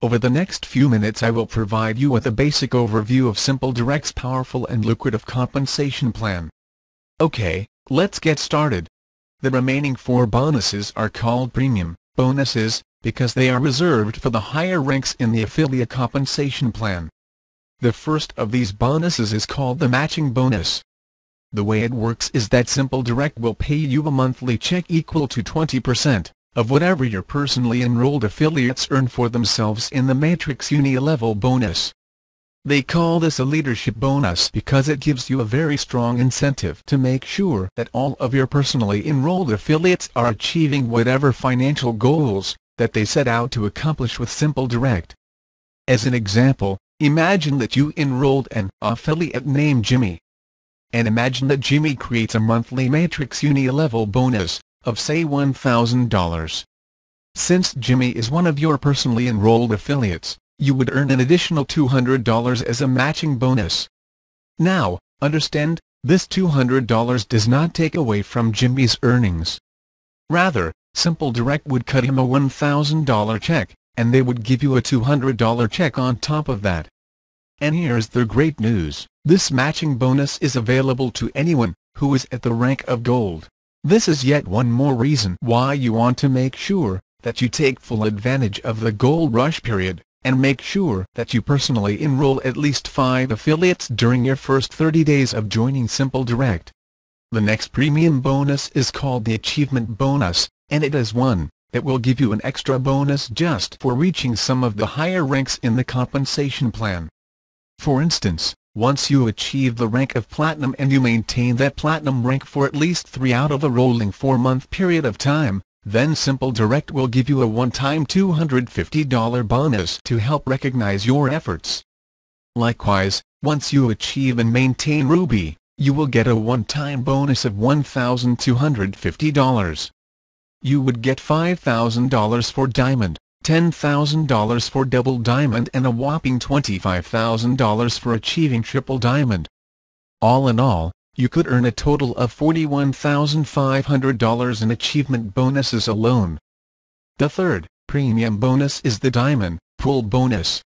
Over the next few minutes I will provide you with a basic overview of Simple Direct's powerful and lucrative compensation plan. Okay, let's get started. The remaining 4 bonuses are called premium bonuses, because they are reserved for the higher ranks in the affiliate compensation plan. The first of these bonuses is called the matching bonus. The way it works is that Simple Direct will pay you a monthly check equal to 20% of whatever your personally enrolled affiliates earn for themselves in the Matrix Uni-level bonus. They call this a leadership bonus because it gives you a very strong incentive to make sure that all of your personally enrolled affiliates are achieving whatever financial goals that they set out to accomplish with Simple Direct. As an example, imagine that you enrolled an affiliate named Jimmy. And imagine that Jimmy creates a monthly Matrix Uni-level bonus of say $1,000. Since Jimmy is one of your personally enrolled affiliates, you would earn an additional $200 as a matching bonus. Now, understand, this $200 does not take away from Jimmy's earnings. Rather, Simple Direct would cut him a $1,000 check, and they would give you a $200 check on top of that. And here's the great news, this matching bonus is available to anyone who is at the rank of Gold. This is yet one more reason why you want to make sure that you take full advantage of the Gold Rush period, and make sure that you personally enroll at least 5 affiliates during your first 30 days of joining Simple Direct. The next premium bonus is called the Achievement Bonus, and it is one that will give you an extra bonus just for reaching some of the higher ranks in the compensation plan. For instance, once you achieve the rank of Platinum and you maintain that Platinum rank for at least 3 out of a rolling 4-month period of time, then Simple Direct will give you a one-time $250 bonus to help recognize your efforts. Likewise, once you achieve and maintain Ruby, you will get a one-time bonus of $1,250. You would get $5,000 for Diamond, $10,000 for Double Diamond and a whopping $25,000 for achieving Triple Diamond. All in all, you could earn a total of $41,500 in achievement bonuses alone. The third premium bonus is the Diamond Pool Bonus.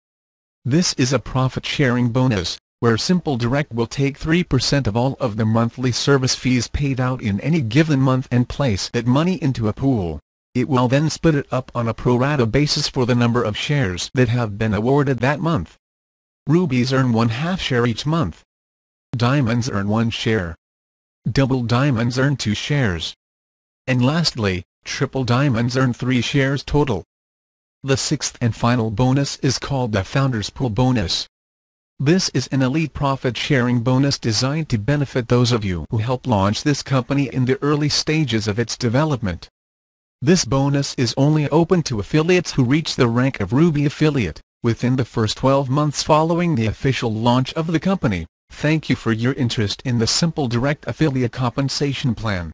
This is a profit-sharing bonus, where Simple Direct will take 3% of all of the monthly service fees paid out in any given month and place that money into a pool. It will then split it up on a pro-rata basis for the number of shares that have been awarded that month. Rubies earn 1/2 share each month. Diamonds earn 1 share. Double Diamonds earn 2 shares. And lastly, Triple Diamonds earn 3 shares total. The sixth and final bonus is called the Founders Pool Bonus. This is an elite profit-sharing bonus designed to benefit those of you who help launch this company in the early stages of its development. This bonus is only open to affiliates who reach the rank of Ruby affiliate within the first 12 months following the official launch of the company. Thank you for your interest in the Simple Direct Affiliate Compensation Plan.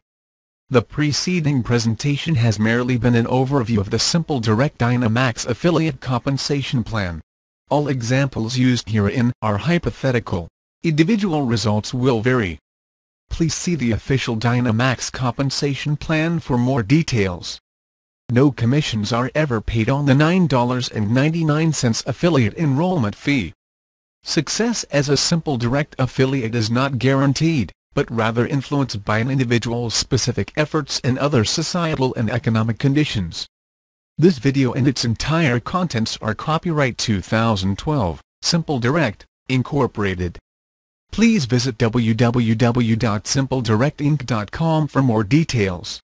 The preceding presentation has merely been an overview of the Simple Direct Dynamax Affiliate Compensation Plan. All examples used herein are hypothetical. Individual results will vary. Please see the official Dynamax Compensation Plan for more details. No commissions are ever paid on the $9.99 affiliate enrollment fee. Success as a Simple Direct affiliate is not guaranteed, but rather influenced by an individual's specific efforts and other societal and economic conditions. This video and its entire contents are copyright 2012, Simple Direct, Incorporated. Please visit www.simpledirect.inc.com for more details.